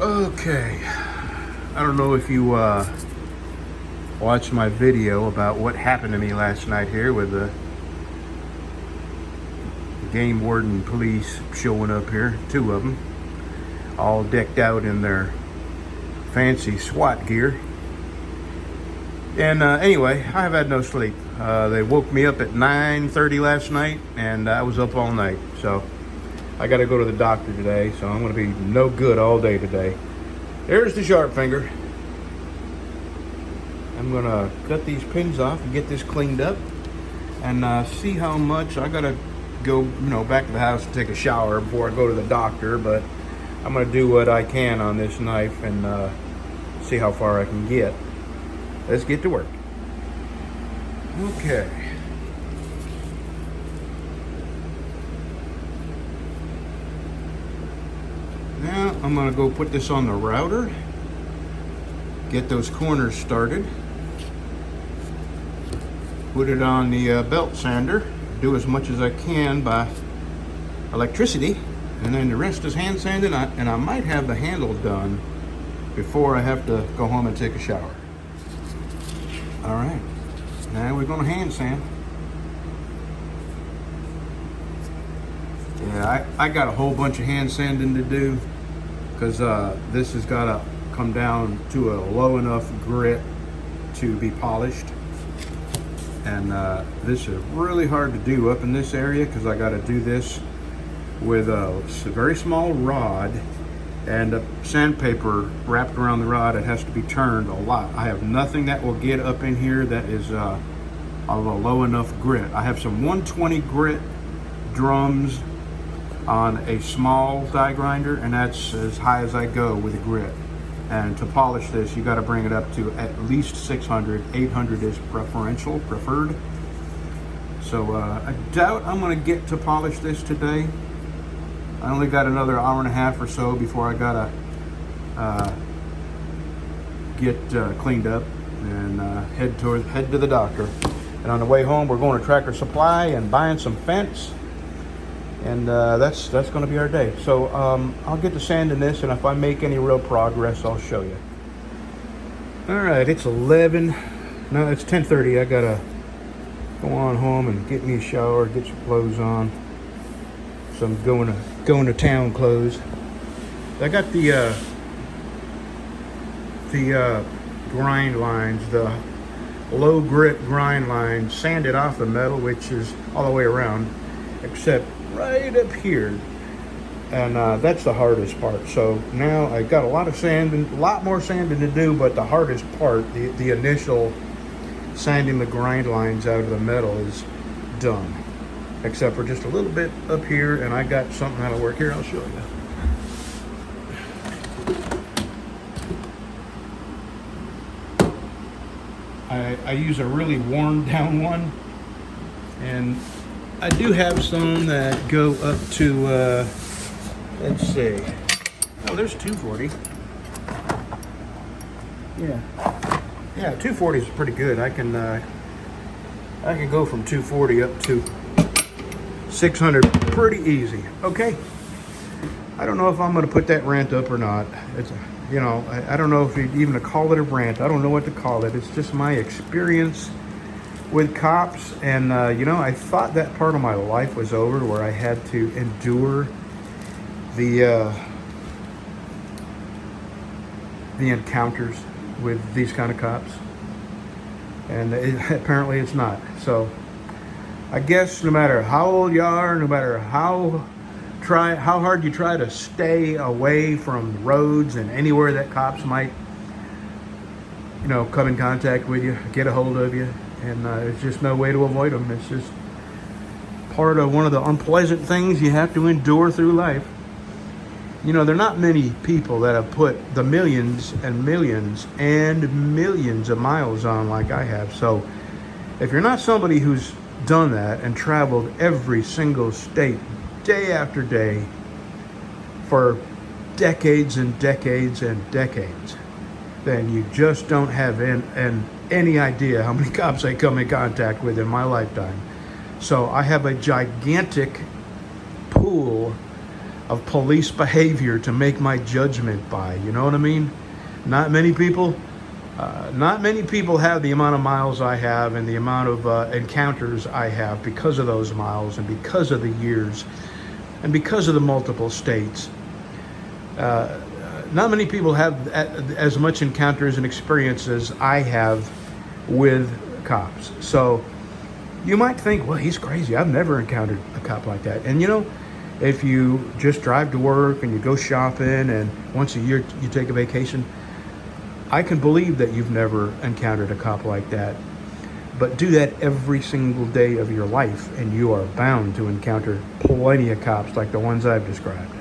Okay, I don't know if you watched my video about what happened to me last night here with the game warden police showing up here, two of them, all decked out in their fancy SWAT gear. And anyway, I have had no sleep. They woke me up at 9:30 last night, and I was up all night. So I got to go to the doctor today, so I'm going to be no good all day today. There's the sharpfinger. I'm going to cut these pins off and get this cleaned up and see how much. I got to go, back to the house and take a shower before I go to the doctor, but I'm going to do what I can on this knife and see how far I can get. Let's get to work. Okay. Now I'm going to go put this on the router, get those corners started, put it on the belt sander, do as much as I can by electricity, and then the rest is hand sanding, and I might have the handle done before I have to go home and take a shower. All right, now we're going to hand sand. Yeah, I got a whole bunch of hand sanding to do because this has got to come down to a low enough grit to be polished. And this is really hard to do up in this area because I got to do this with a very small rod and a sandpaper wrapped around the rod. It has to be turned a lot. I have nothing that will get up in here that is of a low enough grit. I have some 120 grit drums on a small die grinder, and that's as high as I go with a grit. And to polish this, you got to bring it up to at least 600. 800 is preferred. So I doubt I'm going to get to polish this today. I only got another hour and a half or so before I gotta get cleaned up and head to the doctor. And on the way home, we're going to Tractor Supply and buying some fence. And that's going to be our day. So I'll get to sanding this, and if I make any real progress, I'll show you. All right, it's 11. No, it's 10:30. I gotta go on home and get me a shower, get some clothes on. Some going to town clothes. I got the grind lines, the low grit grind lines, sanded off the metal, which is all the way around, except right up here, and that's the hardest part. So now I got a lot more sanding to do, but the hardest part, the initial sanding the grind lines out of the metal, is done. Except for just a little bit up here, and I got something that'll work here. I'll show you. I use a really worn down one, and I do have some that go up to, let's see. Oh, there's 240. Yeah, 240 is pretty good. I can go from 240 up to 600 pretty easy. Okay, I don't know if I'm going to put that rant up or not. It's, I don't know if you even to call it a rant. I don't know what to call it. It's just my experience with cops, and I thought that part of my life was over, where I had to endure the encounters with these kind of cops, and apparently it's not. So I guess no matter how old you are, no matter how hard you try to stay away from roads and anywhere that cops might, come in contact with you, get a hold of you, and there's just no way to avoid them. It's just part of one of the unpleasant things you have to endure through life. There are not many people that have put the millions and millions and millions of miles on like I have. So if you're not somebody who's done that and traveled every single state day after day for decades and decades and decades, then you just don't have any idea how many cops I come in contact with in my lifetime. So I have a gigantic pool of police behavior to make my judgment by. You know what I mean? Not many people have the amount of miles I have and the amount of encounters I have because of those miles and because of the years and because of the multiple states. Not many people have as much encounters and experiences I have with cops. So you might think, well, he's crazy. I've never encountered a cop like that. And you know, if you just drive to work and you go shopping and once a year you take a vacation, I can believe that you've never encountered a cop like that. But do that every single day of your life and you are bound to encounter plenty of cops like the ones I've described.